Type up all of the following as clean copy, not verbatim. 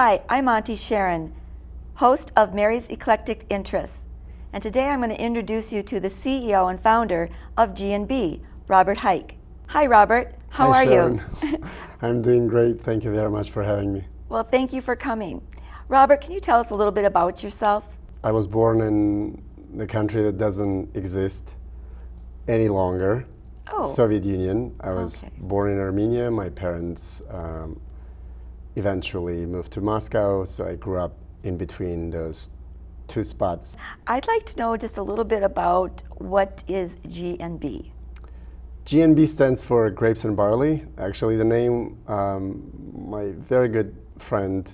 Hi, I'm Auntie Sharon, host of Mary's Eclectic Interests. And today I'm going to introduce you to the CEO and founder of G&B, Robert Hayk. Hi, Robert. How Hi, are Sharon. you? I'm doing great. Thank you very much for having me. Well, thank you for coming. Robert, can you tell us a little bit about yourself? I was born in the country that doesn't exist any longer, Oh. Soviet Union. I was Okay. born in Armenia. My parents eventually moved to Moscow, so I grew up in between those two spots. I'd like to know just a little bit about what is G&B. G&B stands for grapes and barley. Actually, the name, my very good friend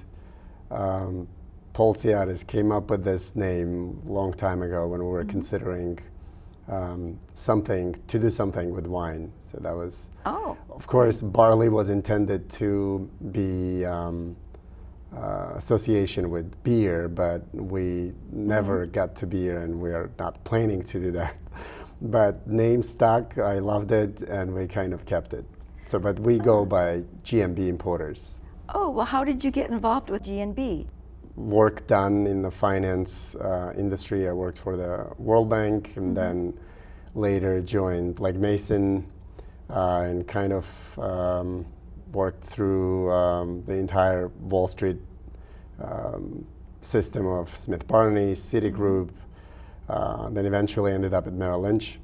Paul Tsiadis came up with this name a long time ago when we were considering to do something with wine. So that was, of course, barley was intended to be association with beer, but we never got to beer, and we are not planning to do that. But name stuck, I loved it, and we kind of kept it. So, but we go by G&B Importers. Oh, well, how did you get involved with G&B? Work done in the finance industry. I worked for the World Bank, and then later joined like Mason, and kind of worked through the entire Wall Street system of Smith Barney, Citigroup, then eventually ended up at Merrill Lynch.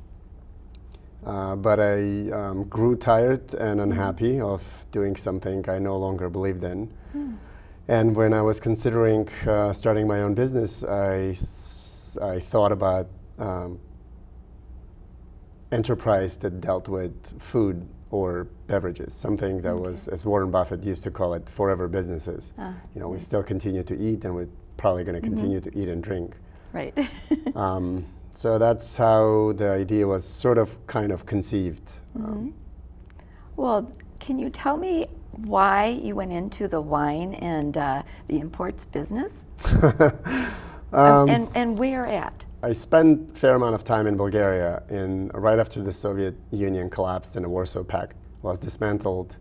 But I grew tired and unhappy of doing something I no longer believed in. And when I was considering starting my own business, I thought about enterprise that dealt with food or beverages, something that was, as Warren Buffett used to call it, forever businesses. You know, we still continue to eat, and we're probably going to continue to eat and drink. Right. So that's how the idea was sort of kind of conceived. Well, can you tell me why you went into the wine and the imports business? And where at? I spent a fair amount of time in Bulgaria right after the Soviet Union collapsed and the Warsaw Pact was dismantled.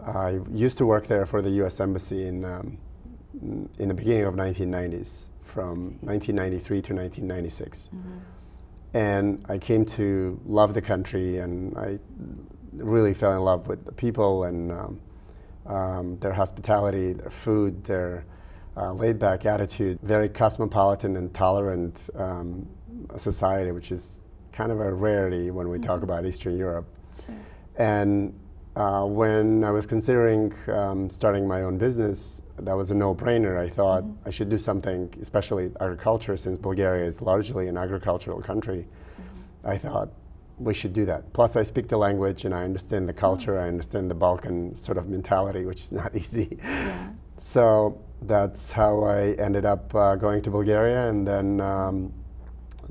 I used to work there for the U.S. Embassy in the beginning of 1990s, from 1993 to 1996. And I came to love the country, and I really fell in love with the people and their hospitality, their food, their laid-back attitude, very cosmopolitan and tolerant society, which is kind of a rarity when we talk about Eastern Europe. Sure. And when I was considering starting my own business, that was a no-brainer. I thought I should do something, especially agriculture, since Bulgaria is largely an agricultural country. I thought we should do that. Plus, I speak the language, and I understand the culture. I understand the Balkan sort of mentality, which is not easy. Yeah. So that's how I ended up going to Bulgaria, and then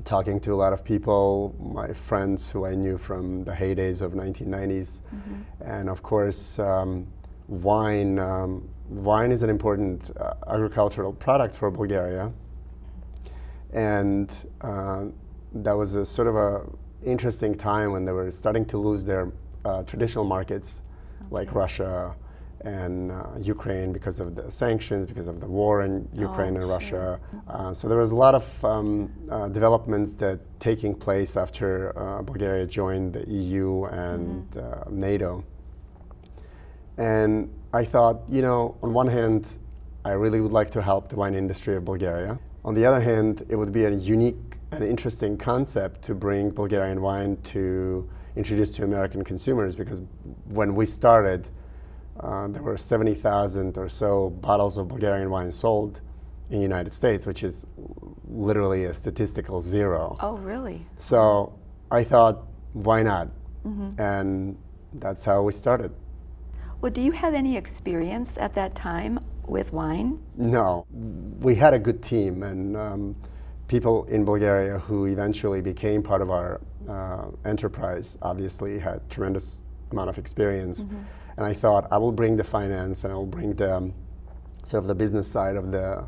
talking to a lot of people, my friends who I knew from the heydays of 1990s. And of course, wine. Wine is an important agricultural product for Bulgaria. And that was a sort of a interesting time when they were starting to lose their traditional markets, like Russia and Ukraine, because of the sanctions, because of the war in Ukraine and Russia. So there was a lot of developments that taking place after Bulgaria joined the EU and NATO. And I thought, you know, on one hand, I really would like to help the wine industry of Bulgaria. On the other hand, it would be a unique and interesting concept to bring Bulgarian wine to introduce to American consumers, because when we started, there were 70,000 or so bottles of Bulgarian wine sold in the United States, which is literally a statistical zero. Oh, really? So I thought, why not? And that's how we started. Well, do you have any experience at that time with wine? No, we had a good team, and people in Bulgaria who eventually became part of our enterprise obviously had tremendous amount of experience. And I thought, I will bring the finance, and I will bring the sort of the business side of the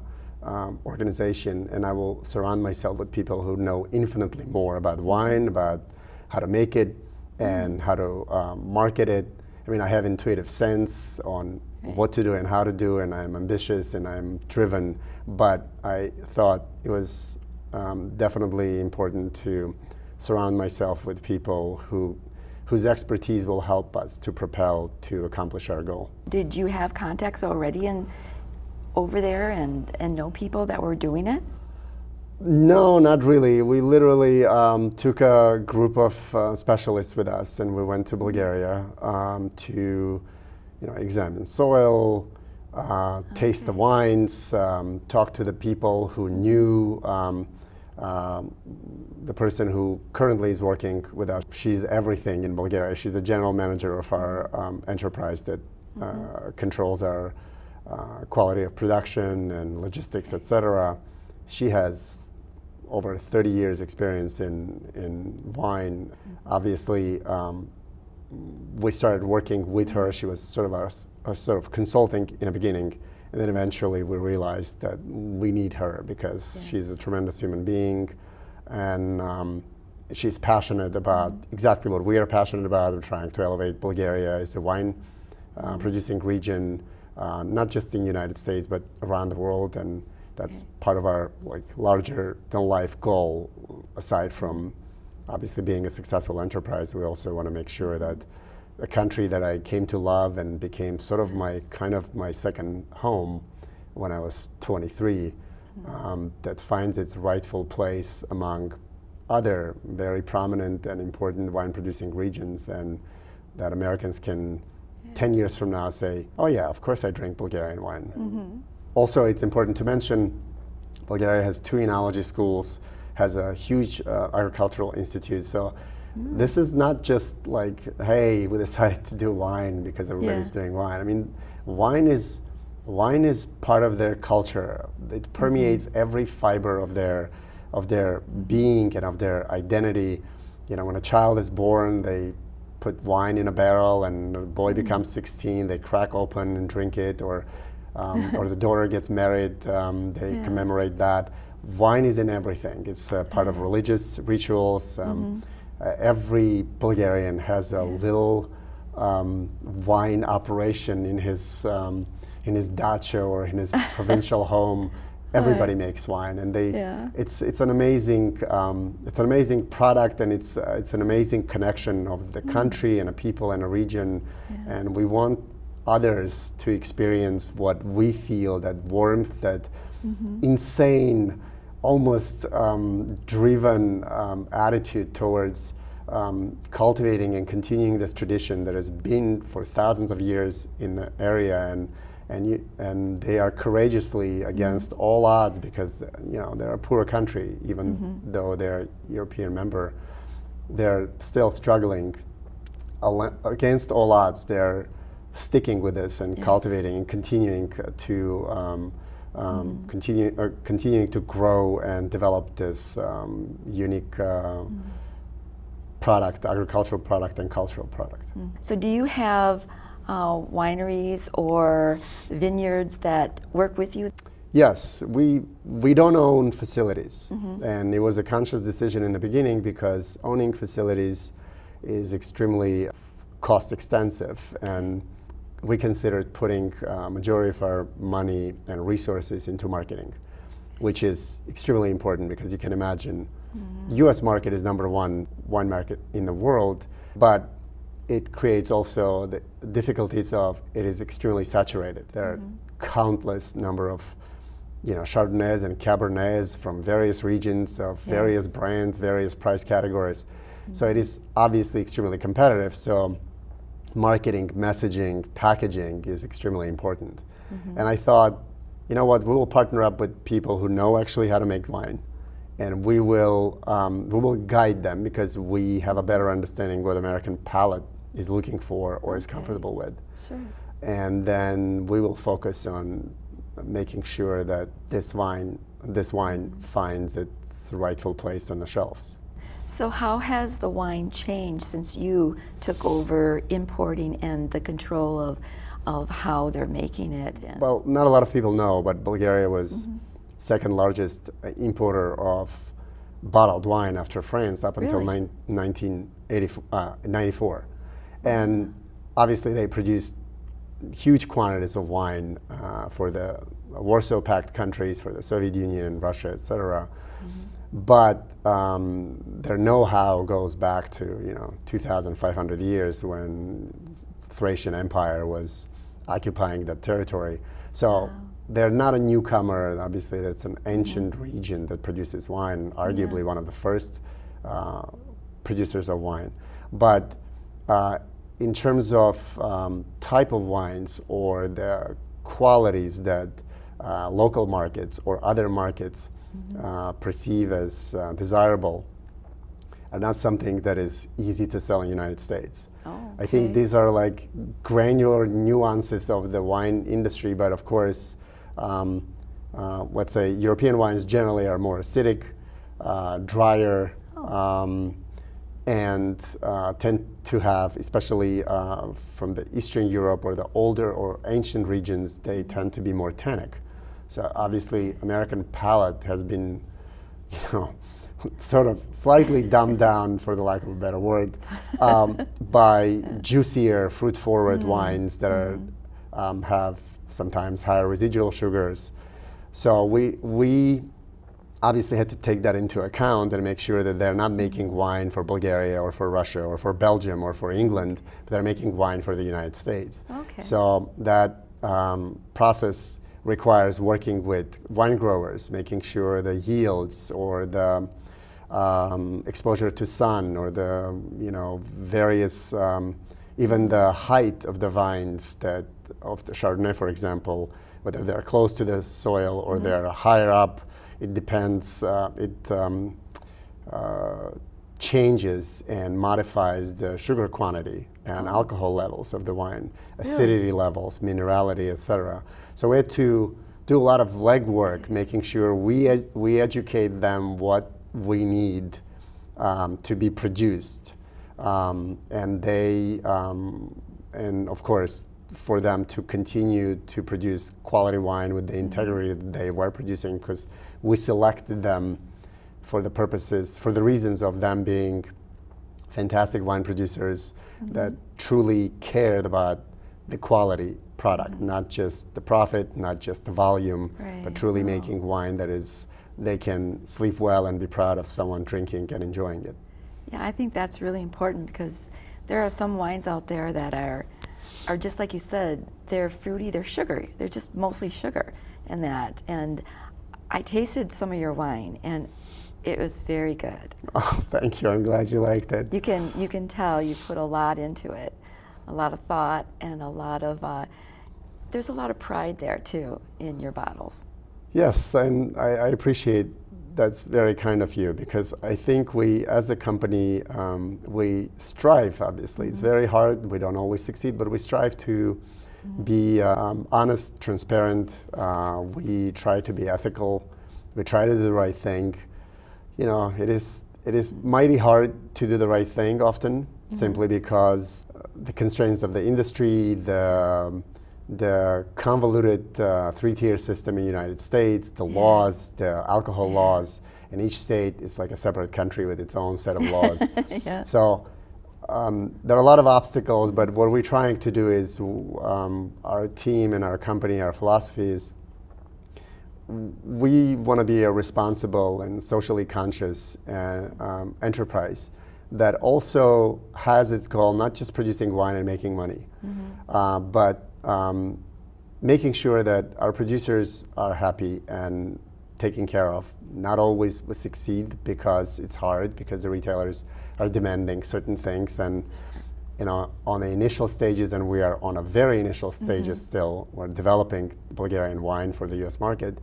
organization, and I will surround myself with people who know infinitely more about wine, about how to make it, and how to market it. I mean, I have intuitive sense on what to do and how to do, and I'm ambitious and I'm driven. But I thought it was definitely important to surround myself with people whose expertise will help us to propel to accomplish our goal. Did you have contacts already over there and know people that were doing it? No, not really. We literally took a group of specialists with us, and we went to Bulgaria to, examine soil, taste the wines, talk to the people who knew the person who currently is working with us. She's everything in Bulgaria. She's the general manager of our enterprise that controls our quality of production and logistics, etc. She has over 30 years experience in wine. Obviously, we started working with her. She was sort of our sort of consulting in the beginning, and then eventually we realized that we need her because she's a tremendous human being, and she's passionate about exactly what we are passionate about. We're trying to elevate Bulgaria as a wine producing region, not just in the United States, but around the world, and that's part of our larger than life goal. Aside from obviously being a successful enterprise, we also want to make sure that the country that I came to love and became sort of my second home when I was 23, that finds its rightful place among other very prominent and important wine producing regions, and that Americans can 10 years from now say, oh yeah, of course I drink Bulgarian wine. Also, it's important to mention, Bulgaria has 2 enology schools, has a huge agricultural institute. So this is not just like, hey, we decided to do wine because everybody's doing wine. I mean, wine is part of their culture. It permeates every fiber of their being and of their identity. When a child is born, they put wine in a barrel, and a boy becomes 16, they crack open and drink it, or the daughter gets married, they commemorate that. Wine is in everything. It's part of religious rituals. Every Bulgarian has a little wine operation in his dacha or in his provincial home. Everybody makes wine, and it's an amazing product, and it's an amazing connection of the country and a people and a region, and we want others to experience what we feel, that warmth, that insane, almost driven attitude towards cultivating and continuing this tradition that has been for thousands of years in the area, and they are courageously against all odds, because they're a poor country, even though they're European member, they're still struggling against all odds. They're sticking with this and cultivating and continuing to continuing to grow and develop this unique product, agricultural product and cultural product. So do you have wineries or vineyards that work with you? Yes, we don't own facilities, and it was a conscious decision in the beginning because owning facilities is extremely cost extensive, and we considered putting majority of our money and resources into marketing, which is extremely important because you can imagine U.S. market is #1 wine market in the world, but it creates also the difficulties of it is extremely saturated. There are countless number of Chardonnays and Cabernets from various regions of various brands, various price categories. So it is obviously extremely competitive. So marketing, messaging, packaging is extremely important. And I thought, we will partner up with people who know actually how to make wine, and we will guide them because we have a better understanding what American palate is looking for or is comfortable with. Sure. And then we will focus on making sure that this wine finds its rightful place on the shelves. So how has the wine changed since you took over importing and the control of how they're making it? Well, not a lot of people know, but Bulgaria was second largest importer of bottled wine after France up until 1994. And obviously they produced huge quantities of wine for the Warsaw Pact countries, for the Soviet Union, Russia, etc. But their know-how goes back to 2,500 years when Thracian Empire was occupying that territory. So they're not a newcomer. Obviously, that's an ancient region that produces wine, arguably one of the first producers of wine. But in terms of type of wines or the qualities that local markets or other markets perceive as desirable are not something that is easy to sell in the United States. I think these are like granular nuances of the wine industry, but of course, let's say European wines generally are more acidic, drier, and tend to have, especially from the Eastern Europe or the older or ancient regions, they tend to be more tannic. So obviously, American palate has been, sort of slightly dumbed down, for the lack of a better word, by juicier, fruit-forward wines that are have sometimes higher residual sugars. So we obviously had to take that into account and make sure that they're not making wine for Bulgaria or for Russia or for Belgium or for England, but they're making wine for the United States. So that process requires working with wine growers, making sure the yields or the exposure to sun or the various even the height of the vines that of the Chardonnay, for example, whether they're close to the soil or they're higher up, it depends. It changes and modifies the sugar quantity and alcohol levels of the wine, acidity levels, minerality, etc. So we had to do a lot of legwork, making sure we educate them what we need to be produced, and they and of course for them to continue to produce quality wine with the integrity that they were producing, because we selected them for the reasons of them being fantastic wine producers that truly cared about the quality product, not just the profit, not just the volume, but truly making wine that is they can sleep well and be proud of someone drinking and enjoying it. Yeah, I think that's really important, because there are some wines out there that are just like you said, they're fruity, they're sugary, they're just mostly sugar and that. And I tasted some of your wine and it was very good. Oh, thank you. I'm glad you liked it. You can tell you put a lot into it, a lot of thought, and a lot of there's a lot of pride there too in your bottles. Yes, and I appreciate that's very kind of you, because I think we, as a company, we strive, obviously. It's very hard. We don't always succeed, but we strive to be honest, transparent. We try to be ethical. We try to do the right thing. It is mighty hard to do the right thing often, simply because the constraints of the industry, the convoluted three-tier system in the United States, the laws, the alcohol laws, and each state is like a separate country with its own set of laws. So there are a lot of obstacles, but what we're trying to do is our team and our company, our philosophy is we want to be a responsible and socially conscious enterprise that also has its goal not just producing wine and making money, but making sure that our producers are happy and taken care of. Not always we succeed because it's hard, because the retailers are demanding certain things, and on the initial stages, and we are on a very initial stages still, we're developing Bulgarian wine for the US market.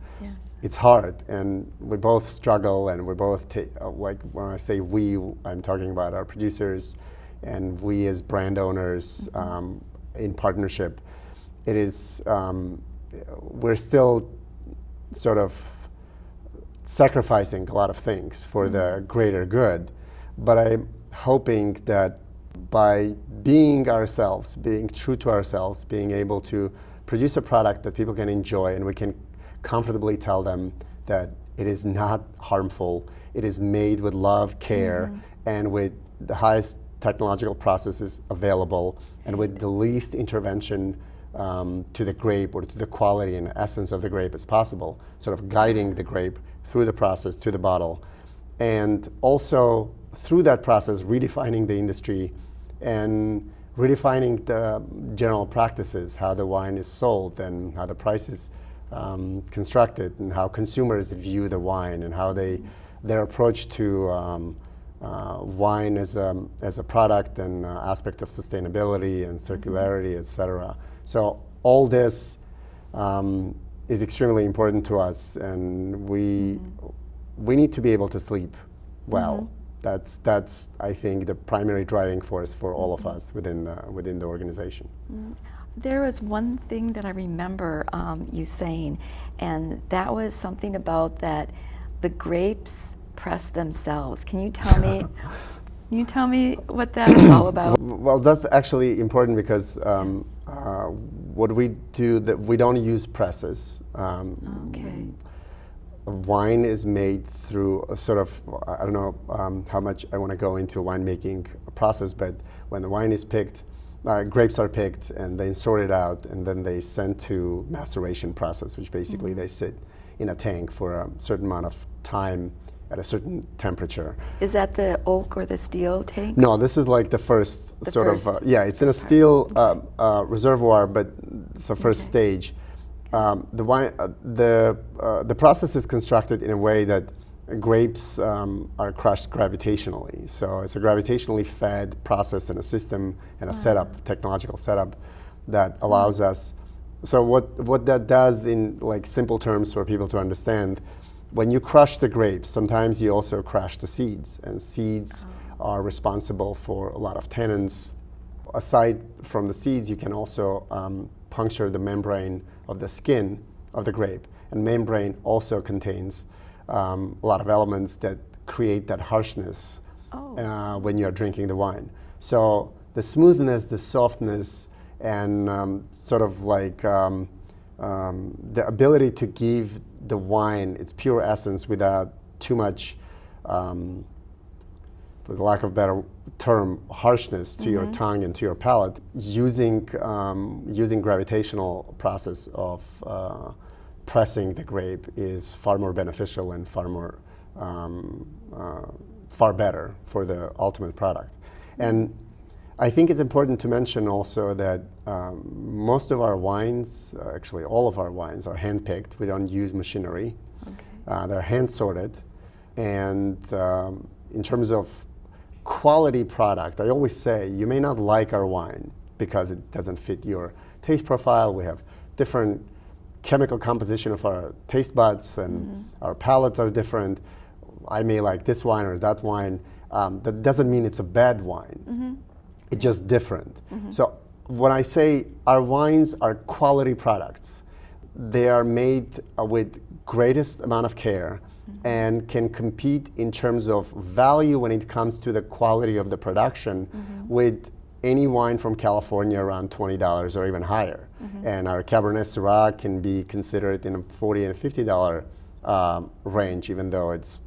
It's hard, and we both struggle, and we both like when I say we, I'm talking about our producers and we as brand owners in partnership. It is, we're still sort of sacrificing a lot of things for the greater good, but I'm hoping that by being ourselves, being true to ourselves, being able to produce a product that people can enjoy and we can comfortably tell them that it is not harmful, it is made with love, care, and with the highest technological processes available, and with the least intervention to the grape or to the quality and essence of the grape as possible, sort of guiding the grape through the process to the bottle. And also through that process, redefining the industry and redefining the general practices, how the wine is sold and how the price is constructed and how consumers view the wine and how their approach to wine as a product and aspect of sustainability and circularity, etc. So all this is extremely important to us, and we need to be able to sleep well. That's I think the primary driving force for all of us within the organization. There was one thing that I remember you saying, and that was something about that the grapes press themselves. Can you tell me? Can you tell me what that is all about? Well, that's actually important because what we do, that we don't use presses. Okay. Wine is made through a sort of, I don't know how much I want to go into winemaking process, but when the wine is picked, grapes are picked and then sorted out, and then they sent to maceration process, which basically they sit in a tank for a certain amount of time at a certain temperature. Is that the oak or the steel tank? No, this is like the first The sort first. of, yeah, it's in a steel reservoir, but it's a first stage. The wine, the process is constructed in a way that grapes are crushed gravitationally. So it's a gravitationally fed process and a system and a setup, technological setup that allows us. So what that does in like simple terms for people to understand, when you crush the grapes, sometimes you also crush the seeds, and seeds are responsible for a lot of tannins. Aside from the seeds, you can also puncture the membrane of the skin of the grape, and membrane also contains a lot of elements that create that harshness when you're drinking the wine. So the smoothness, the softness, and sort of like the ability to give the wine its pure essence without too much, for the lack of a better term, harshness to your tongue and to your palate, using gravitational process of pressing the grape is far more beneficial and far more far better for the ultimate product. And I think it's important to mention also that most of our wines, actually all of our wines, are hand-picked. We don't use machinery. Okay. They're hand-sorted. And in terms of quality product, I always say you may not like our wine because it doesn't fit your taste profile. We have different chemical composition of our taste buds, and our palates are different. I may like this wine or that wine. That doesn't mean it's a bad wine. It's just different. So when I say our wines are quality products, they are made with greatest amount of care and can compete in terms of value when it comes to the quality of the production with any wine from California around $20 or even higher. And our Cabernet Syrah can be considered in a $40 and $50 range, even though it's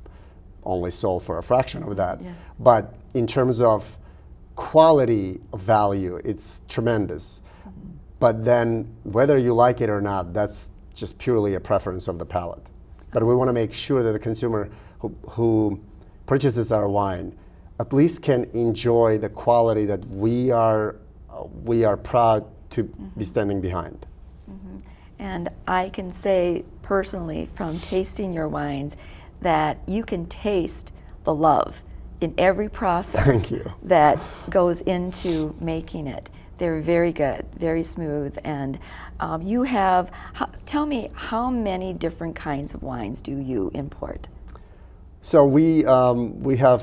only sold for a fraction of that. But in terms of quality value, it's tremendous. But then whether you like it or not, that's just purely a preference of the palate. But we want to make sure that the consumer who purchases our wine at least can enjoy the quality that we are proud to be standing behind. And I can say personally, from tasting your wines, that you can taste the love in every process that goes into making it. They're very good, very smooth, and you have, tell me, how many different kinds of wines do you import? So we have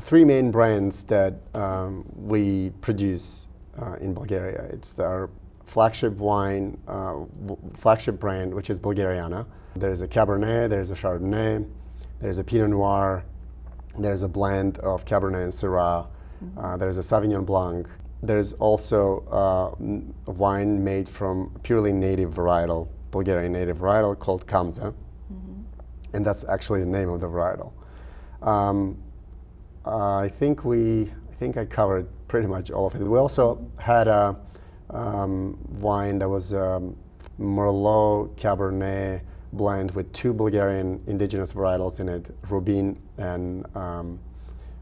three main brands that we produce in Bulgaria. It's our flagship wine, flagship brand, which is Bulgariana. There's a Cabernet, there's a Chardonnay, there's a Pinot Noir, there's a blend of Cabernet and Syrah, there's a Sauvignon Blanc. There's also a wine made from purely native varietal, Bulgarian native varietal called Kamza. And that's actually the name of the varietal. I think I covered pretty much all of it. We also had a wine that was Merlot Cabernet blend with 2 Bulgarian indigenous varietals in it, Rubin and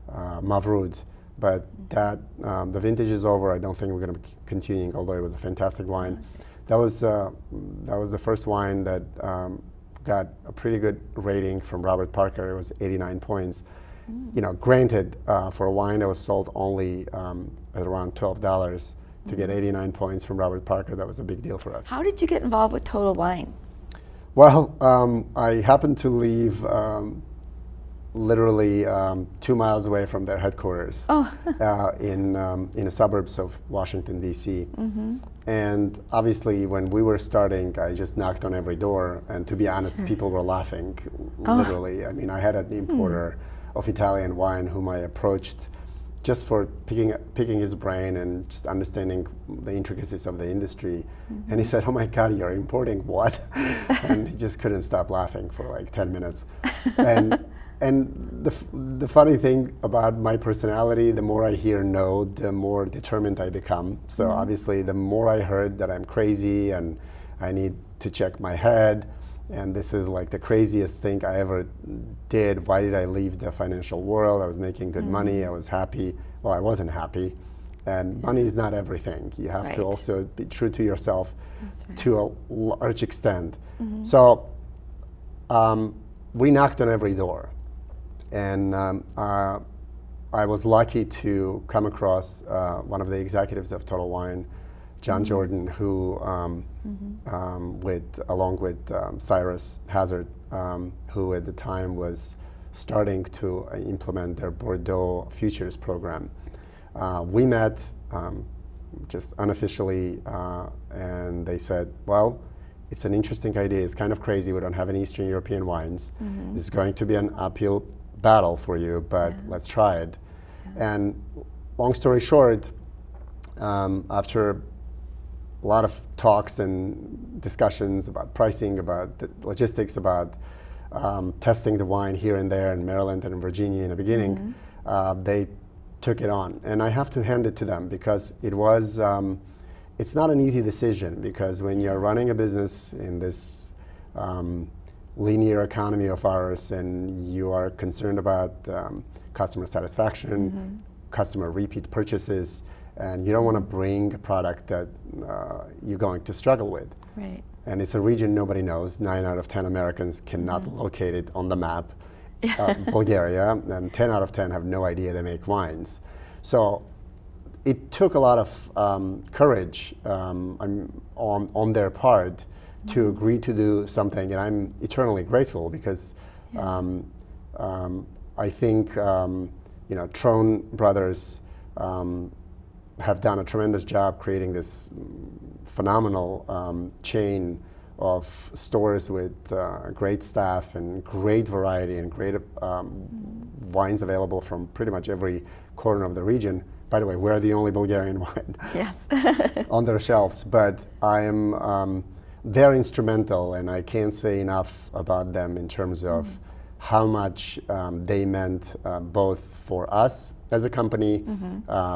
Mavrud. But that the vintage is over. I don't think we're going to be continuing, although it was a fantastic wine. That was the first wine that got a pretty good rating from Robert Parker. It was 89 points. You know, granted, for a wine that was sold only at around $12, to get 89 points from Robert Parker, that was a big deal for us. How did you get involved with Total Wine? Well, I happened to leave literally 2 miles away from their headquarters in the suburbs of Washington, D.C. And obviously, when we were starting, I just knocked on every door. And to be honest, people were laughing, literally. I mean, I had an importer of Italian wine whom I approached just for picking his brain and just understanding the intricacies of the industry. And he said, "Oh my God, you're importing what?" And he just couldn't stop laughing for like 10 minutes. And the funny thing about my personality, the more I hear no, the more determined I become. So obviously, the more I heard that I'm crazy and I need to check my head, and this is like the craziest thing I ever did. Why did I leave the financial world? I was making good money. I was happy. Well, I wasn't happy. And money is not everything. You have to also be true to yourself to a large extent. So we knocked on every door. And I was lucky to come across one of the executives of Total Wine, John Jordan, who, along with Cyrus Hazard, who at the time was starting to implement their Bordeaux Futures program. We met just unofficially, and they said, "Well, it's an interesting idea. It's kind of crazy. We don't have any Eastern European wines. It's going to be an uphill battle for you, but let's try it." And long story short, after a lot of talks and discussions about pricing, about the logistics, about testing the wine here and there in Maryland and in Virginia in the beginning, they took it on. And I have to hand it to them because it was, it's not an easy decision, because when you're running a business in this linear economy of ours and you are concerned about customer satisfaction, customer repeat purchases, and you don't want to bring a product that you're going to struggle with. Right. And it's a region nobody knows. 9 out of 10 Americans cannot locate it on the map, Bulgaria, and 10 out of 10 have no idea they make wines. So it took a lot of courage on their part to agree to do something, and I'm eternally grateful because I think Tron Brothers have done a tremendous job creating this phenomenal chain of stores with great staff and great variety and great wines available from pretty much every corner of the region. By the way, we're the only Bulgarian wine on their shelves, but I am they're instrumental, and I can't say enough about them in terms of how much they meant both for us as a company,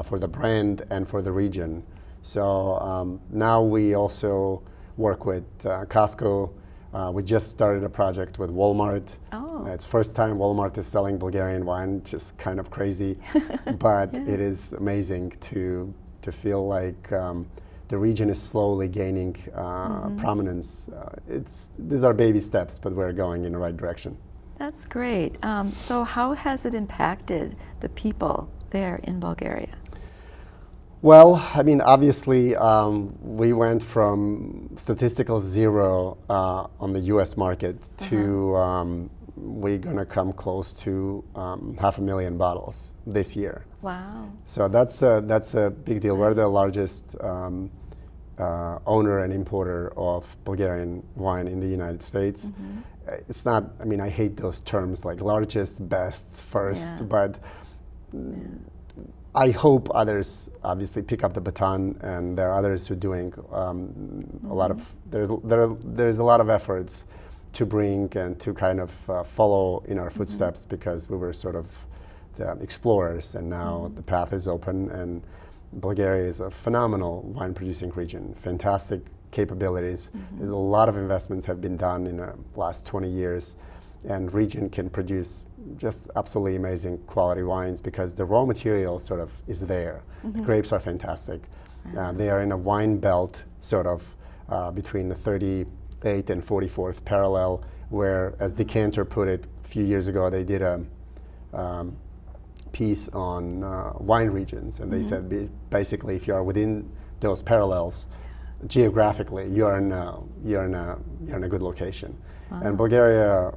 for the brand, and for the region. So now we also work with Costco. We just started a project with Walmart. It's first time Walmart is selling Bulgarian wine, just kind of crazy, but it is amazing to feel like the region is slowly gaining prominence. These are baby steps, but we're going in the right direction. That's great. So how has it impacted the people there in Bulgaria? Well, I mean, obviously, we went from statistical 0 on the U.S. market to we're going to come close to 500,000 bottles this year. Wow. So that's a big deal. We're the largest owner and importer of Bulgarian wine in the United States. It's not, I mean, I hate those terms like largest, best, first, but I hope others obviously pick up the baton, and there are others who are doing a lot of, there's a lot of efforts to bring and to kind of follow in our footsteps, because we were sort of the explorers, and now the path is open, and Bulgaria is a phenomenal wine producing region, fantastic capabilities. There's a lot of investments have been done in the last 20 years, and region can produce just absolutely amazing quality wines because the raw material sort of is there. The grapes are fantastic. They are in a wine belt sort of between the 38th and 44th parallel, where, as Decanter put it a few years ago, they did a piece on wine regions, and they said basically if you are within those parallels, geographically, you're in a good location. And Bulgaria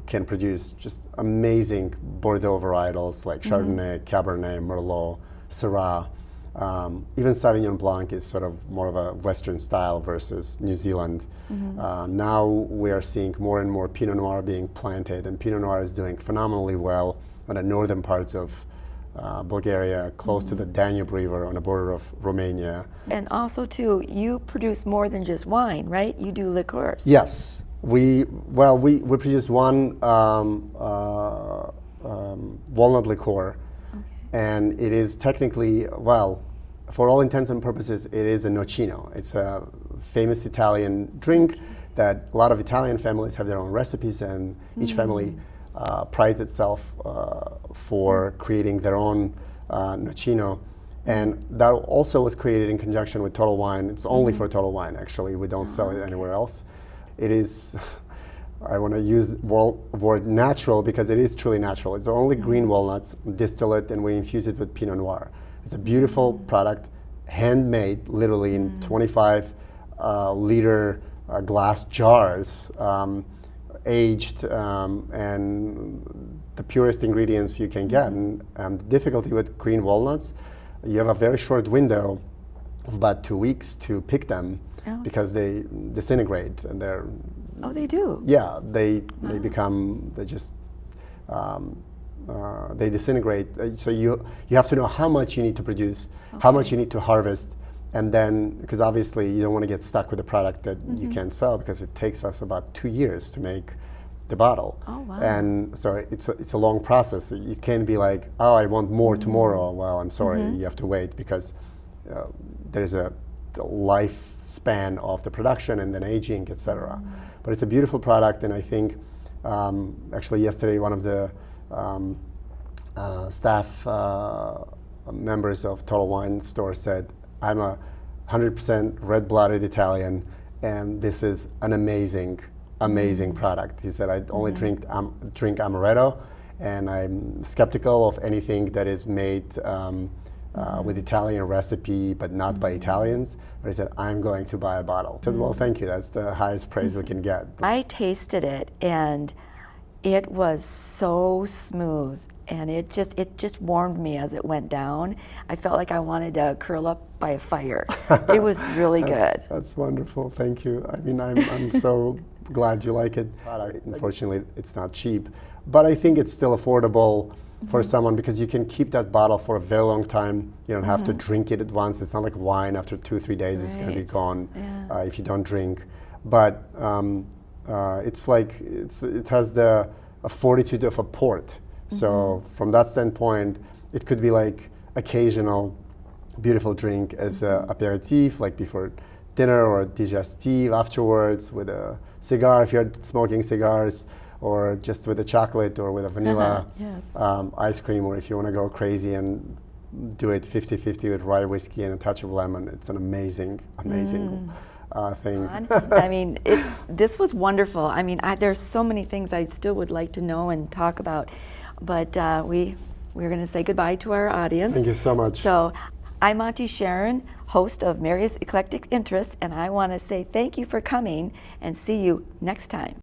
can produce just amazing Bordeaux varietals like Chardonnay, Cabernet, Merlot, Syrah. Even Sauvignon Blanc is sort of more of a Western style versus New Zealand. Now we are seeing more and more Pinot Noir being planted, and Pinot Noir is doing phenomenally well on the northern parts of Bulgaria, close to the Danube River on the border of Romania. And also, too, you produce more than just wine, right? You do liqueurs. Yes. We produce one walnut liqueur, and it is technically, well, for all intents and purposes, it is a nocino. It's a famous Italian drink that a lot of Italian families have their own recipes, and each family prides itself for creating their own nocino. And that also was created in conjunction with Total Wine. It's only for Total Wine, actually. We don't sell it anywhere else. It is, I want to use the word natural because it is truly natural. It's only green walnuts, distill it, and we infuse it with Pinot Noir. It's a beautiful product, handmade, literally in 25 liter glass jars, aged, and the purest ingredients you can get. And the difficulty with green walnuts, you have a very short window of about 2 weeks to pick them because they disintegrate, and they're they do? Yeah, they become, they just they disintegrate. So you have to know how much you need to produce, how much you need to harvest, and then, because obviously you don't want to get stuck with a product that you can't sell, because it takes us about 2 years to make the bottle. Oh, wow. And so it's a long process. You can't be like, oh, I want more tomorrow. Well, I'm sorry, you have to wait, because there's a lifespan of the production and then aging, etc. But it's a beautiful product, and I think actually yesterday one of the staff members of Total Wine store said, I'm a 100% red-blooded Italian, and this is an amazing product. He said, I only drink amaretto, and I'm skeptical of anything that is made with Italian recipe, but not by Italians. But he said, I'm going to buy a bottle. I said, well, thank you. That's the highest praise we can get. I tasted it, and it was so smooth, and it just warmed me as it went down. I felt like I wanted to curl up by a fire. It was really good. That's wonderful. Thank you. I mean, I'm so glad you like it. Unfortunately, it's not cheap, but I think it's still affordable for someone, because you can keep that bottle for a very long time. You don't have to drink it at once. It's not like wine. After 2-3 days, it's going to be gone if you don't drink. But it's like it has the fortitude of a port. So from that standpoint, it could be like occasional beautiful drink as an aperitif, like before dinner, or a digestive afterwards with a cigar if you're smoking cigars, or just with a chocolate or with a vanilla ice cream, or if you want to go crazy and do it 50-50 with rye whiskey and a touch of lemon. It's an amazing thing. I mean, this was wonderful. I mean, there's so many things I still would like to know and talk about, but we're going to say goodbye to our audience. Thank you so much. So, I'm Auntie Sharon, host of Mary's Eclectic Interests, and I want to say thank you for coming, and see you next time.